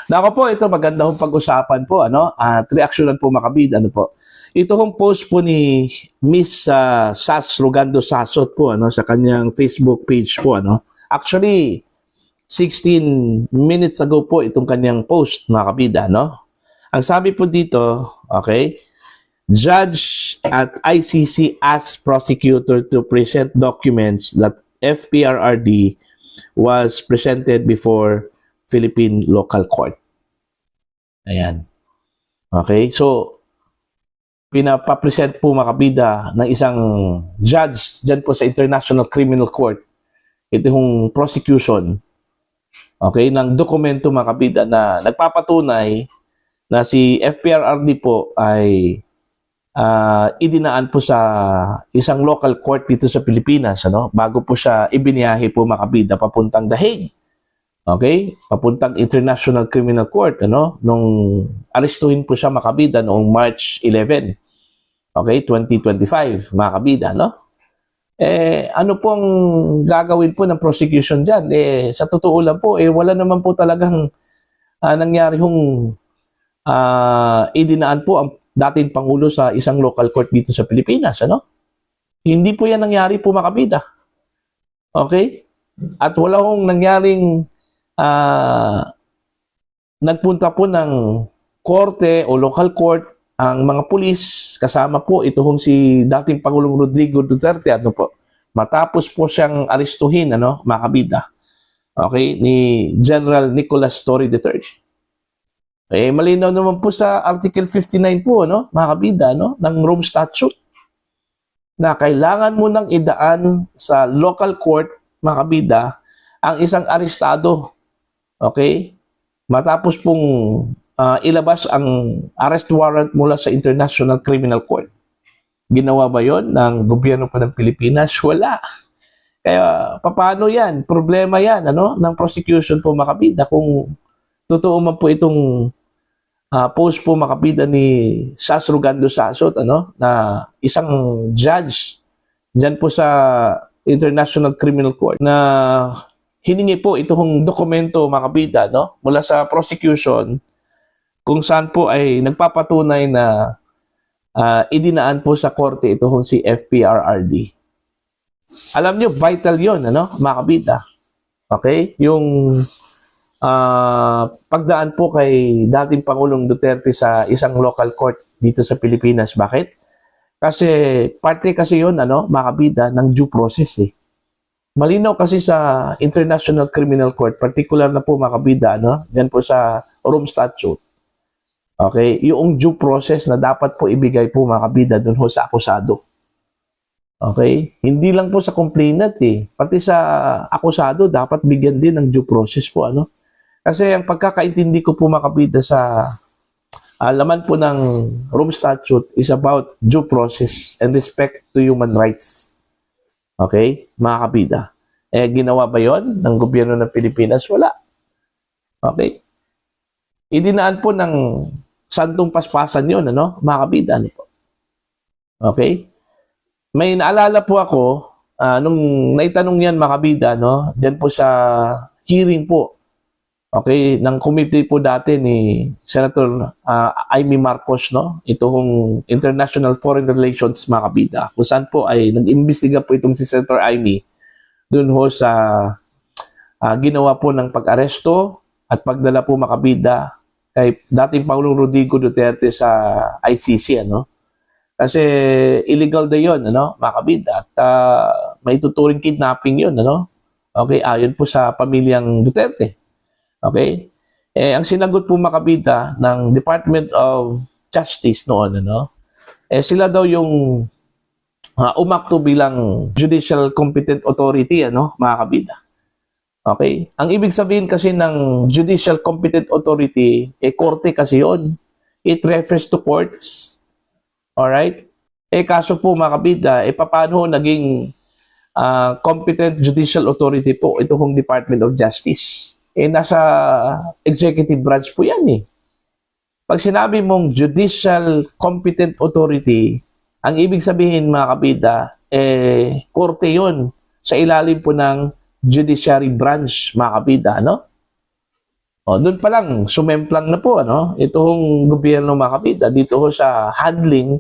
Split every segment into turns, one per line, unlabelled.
Nako po, ito maganda hong pag-usapan po, ano? At reaksyonan po makabid, ano po. Ito hong post po ni Miss Sas Rogando Sasot po, ano, sa kanyang Facebook page po, ano. Actually, 16 minutes ago po itong kanyang post, mga kabida, no? Ang sabi po dito, okay, Judge at ICC asks prosecutor to present documents that FPRRD was presented before Philippine Local Court. Ayan. Okay? So, pinapapresent po makabida ng isang judge dyan po sa International Criminal Court. Ito yung prosecution, okay, ng dokumento makabida na nagpapatunay na si FPRRD po ay idinaan po sa isang local court dito sa Pilipinas, ano, bago po siya ibiniyahe po makabida papuntang The Hague. Okay? Papuntang International Criminal Court, ano, nung arestuhin po siya makabida noong March 11. Okay, 2025, makabida, no? Ano pong gagawin po ng prosecution diyan? Sa totoo lang po, wala naman po talagang nangyari hong idinaan po ang dating Pangulo sa isang local court dito sa Pilipinas, ano? Hindi po yan nangyari po makabida. Okay? At wala hong nangyaring nagpunta po ng korte o local court ang mga pulis, kasama po ito hong si dating Pangulong Rodrigo Duterte, ano po, matapos po siyang arestuhin, ano, makabida, okay, ni General Nicolas Torre III. Malinaw naman po sa Article 59 po, no, mga kabida, no, ng Rome Statute na kailangan mo nang idaan sa local court, mga kabida, ang isang arestado, okay, matapos pong ilabas ang arrest warrant mula sa International Criminal Court. Ginawa ba yon ng gobyerno pa ng Pilipinas? Wala. Kaya paano yan? Problema yan, ano, ng prosecution po, mga kabida, kung totoo man po itong post po makapida ni Sas Rogando Sasot, ano, na isang judge dyan po sa International Criminal Court na hiningi po itong dokumento makapida, no, mula sa prosecution kung saan po ay nagpapatunay na idinaan po sa korte itong si FPRRD. Alam nyo, vital yon, ano, makapida. Okay? Yung pagdaan po kay dating Pangulong Duterte sa isang local court dito sa Pilipinas. Bakit? Kasi parte kasi yun, ano, makabida ng due process eh. Malinaw kasi sa International Criminal Court, particular na po makabida, no, diyan po sa Rome Statute. Okay, yung due process na dapat po ibigay po makabida doon ho sa akusado. Okay? Hindi lang po sa complainant eh, pati sa akusado dapat bigyan din ng due process po, ano? Kasi ang pagkakaintindi ko po makabida sa laman po ng Rome Statute is about due process and respect to human rights. Okay? Mga kabida. Ginawa ba yon ng gobyerno ng Pilipinas? Wala. Okay? Idinaan po ng santong paspasan yun, ano? Mga kabida, ano po? Okay? May naalala po ako, nung naitanong yan, mga kabida, no? Diyan po sa hearing po, okay, ng committee po dati ni Senator Amy Marcos, no? Ito hong International Foreign Relations, mga kabida, kung saan po ay nag-imbestiga po itong si Senator Amy dun ho sa ginawa po ng pag-aresto at pagdala po, mga kabida, kay dating Pangulong Rodrigo Duterte sa ICC, ano? Kasi illegal na yun, ano, mga kabida, at may tuturing kidnapping yun, ano? Okay, ayon po sa pamilyang Duterte. Okay? Ang sinagot po, mga kabida, ng Department of Justice noon, ano? Sila daw yung umakto bilang Judicial Competent Authority, ano, mga kabida. Okay? Ang ibig sabihin kasi ng Judicial Competent Authority, korte kasi yun. It refers to courts. Alright? Kaso po, mga kabida, paano naging Competent Judicial Authority po ito hong Department of Justice? Nasa executive branch po yan eh. Pag sinabi mong Judicial Competent Authority, ang ibig sabihin, mga kabida, korte yun sa ilalim po ng judiciary branch, mga kabida, no? O, doon pa lang, sumemplang na po, ano, itong gobyerno mga kabida, dito ho sa handling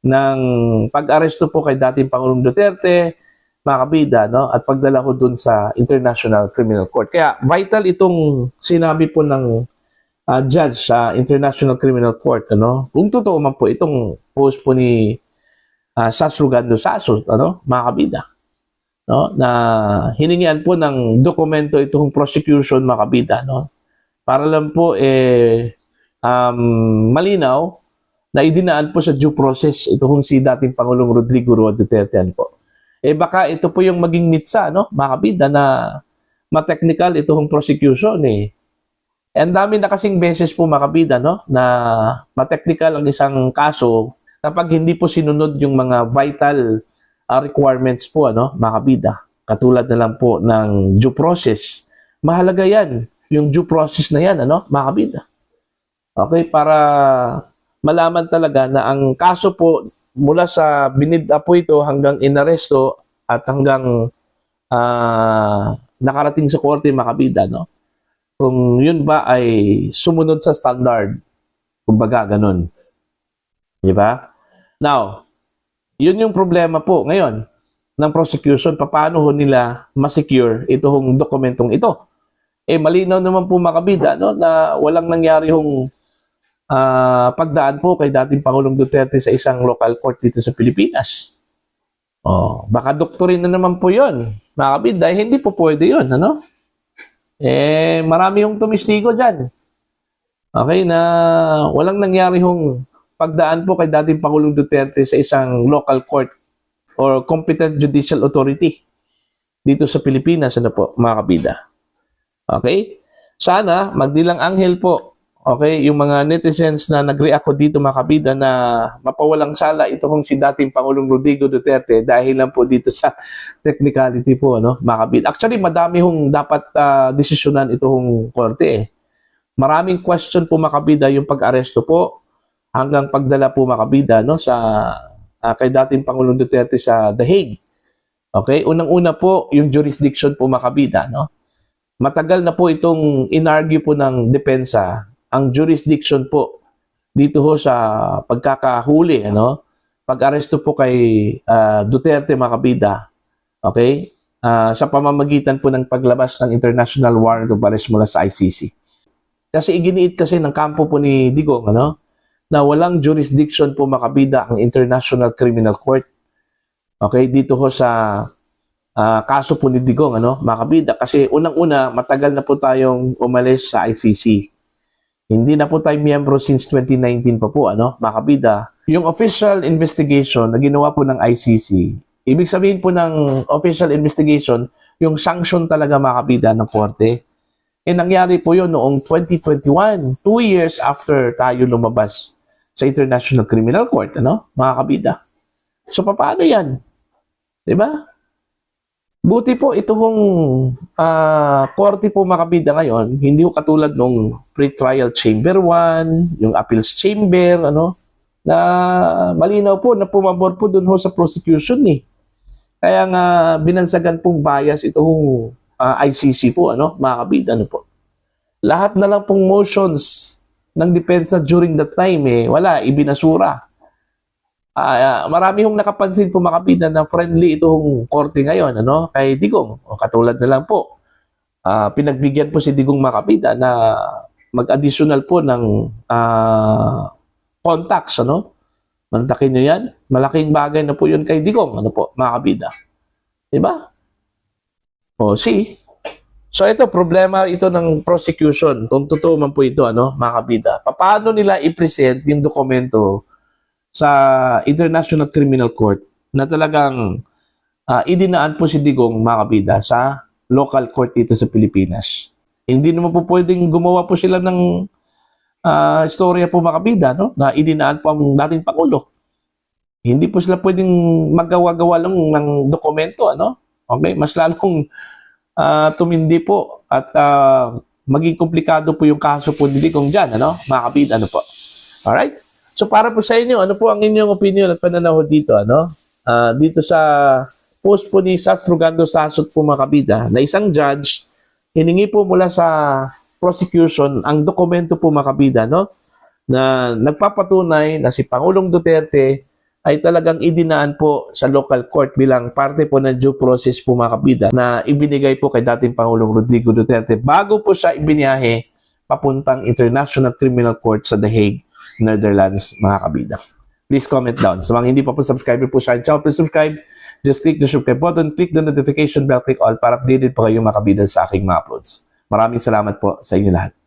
ng pag-aresto po kay dating Pangulong Duterte, mga kabida, no, at pagdala ko doon sa International Criminal Court. Kaya vital itong sinabi po ng judge sa International Criminal Court, ano, kung totoo man po itong post po ni Sas Rugando Saso, ano, mga kabida, no, na hiningian po ng dokumento itong prosecution, mga kabida, no, para lang po malinaw na idinaan po sa due process ito kung si dating Pangulong Rodrigo Roa Duterte po. Baka ito po yung maging mitsa, no, mga kabida, na ma-technical itong prosecution ang dami na kasing beses po, mga kabida, no, na ma-technical ang isang kaso kapag hindi po sinunod yung mga vital requirements po, ano, mga kabida. Katulad na lang po ng due process. Mahalaga yan, yung due process na yan, ano, mga kabida. Okay, para malaman talaga na ang kaso po mula sa binid-up po ito hanggang inaresto at hanggang nakarating sa korte, mga kabida, no? Kung yun ba ay sumunod sa standard, kumbaga ganun. Di ba? Now, yun yung problema po ngayon ng prosecution. Paano ho nila ma-secure itong dokumentong ito? Malinaw naman po, mga kabida, no, na walang nangyari hong pagdaan po kay dating Pangulong Duterte sa isang local court dito sa Pilipinas. Baka doktorin na naman po yun, mga kabida. Hindi po pwede yun, ano? Marami yung tumistigo dyan. Okay, na walang nangyari hong pagdaan po kay dating Pangulong Duterte sa isang local court or competent judicial authority dito sa Pilipinas, ano po, mga kabida. Okay? Sana, magdilang anghel po, okay, yung mga netizens na nag-react ko dito, mga kabida, na mapawalang sala ito kung si dating Pangulong Rodrigo Duterte dahil lang po dito sa technicality po, ano, mga kabida. Actually, madami hong dapat desisyonan itong korte. Maraming question po, mga kabida, yung pag-aresto po hanggang pagdala po, mga kabida, no, sa kay dating Pangulong Duterte sa The Hague. Okay? Unang-una po, yung jurisdiction po, mga kabida, no? Matagal na po itong inargue po ng depensa ang jurisdiction po dito ho sa pagkakahuli, ano, pag-aresto po kay Duterte, mga kabida, okay, sa pamamagitan po ng paglabas ng international warrant of arrest mula sa ICC. Kasi iginiit kasi ng kampo po ni Digong, ano, na walang jurisdiction po, mga kabida, ang International Criminal Court, okay, dito ho sa kaso po ni Digong, ano, mga kabida, kasi unang-una matagal na po tayong umalis sa ICC. Hindi na po tayo miyembro since 2019 pa po, ano, mga kabida. Yung official investigation na ginawa po ng ICC, ibig sabihin po ng official investigation, yung sanction talaga, mga kabida, ng korte. Nangyari po yun noong 2021, 2 years after tayo lumabas sa International Criminal Court, ano, mga kabida. So, paano yan? Diba? Buti po itong korte po, mga kabida, ngayon, hindi ko katulad nung pre-trial chamber 1, yung appeals chamber, ano, na malinaw po na pumabor po dun ho sa prosecution Kaya nga binansagan pong bias itong ICC po, ano, mga kabida, ano po. Lahat na lang pong motions ng depensa during that time, wala, ibinasura. Marami hong nakapansin po, mga kabida, na friendly itong korte ngayon, ano, kay Digong. Katulad na lang po, pinagbigyan po si Digong, mga kabida, na mag-additional po ng contacts, ano. Mantakin nyo yan. Malaking bagay na po yun kay Digong, ano po, mga kabida. Diba? See? So ito, problema ito ng prosecution. Kung totoo man po ito, ano, mga kabida. Paano nila i-present yung dokumento sa International Criminal Court na talagang idinaan po si Digong, mga kabida, sa local court dito sa Pilipinas. Hindi naman po pwedeng gumawa po sila ng istorya po, mga kabida, no, na idinaan po ang dating Pangulo. Hindi po sila pwedeng magawa-gawa lang ng dokumento, ano? Okay, mas lalong tumindi po at maging komplikado po yung kaso po ni Digong dyan, ano, mga kabida, ano po. Alright? So para po sa inyo, ano po ang inyong opinion at pananaw dito, ano? Dito sa post po ni Sas Rugando Sasot po, mga kabida, na isang judge hiningi po mula sa prosecution, ang dokumento po mga kabida, no, na nagpapatunay na si Pangulong Duterte ay talagang idinaan po sa local court bilang parte po ng due process po mga kabida na ibinigay po kay dating Pangulong Rodrigo Duterte bago po siya ibiniyahe papuntang International Criminal Court sa The Hague, Netherlands mga kabida. Please comment down. Sa mga hindi pa po subscriber po sa akin channel, please subscribe. Just click the subscribe button, click the notification bell, click all para updated po kayo mga kabida sa aking mga uploads. Maraming salamat po sa inyo lahat.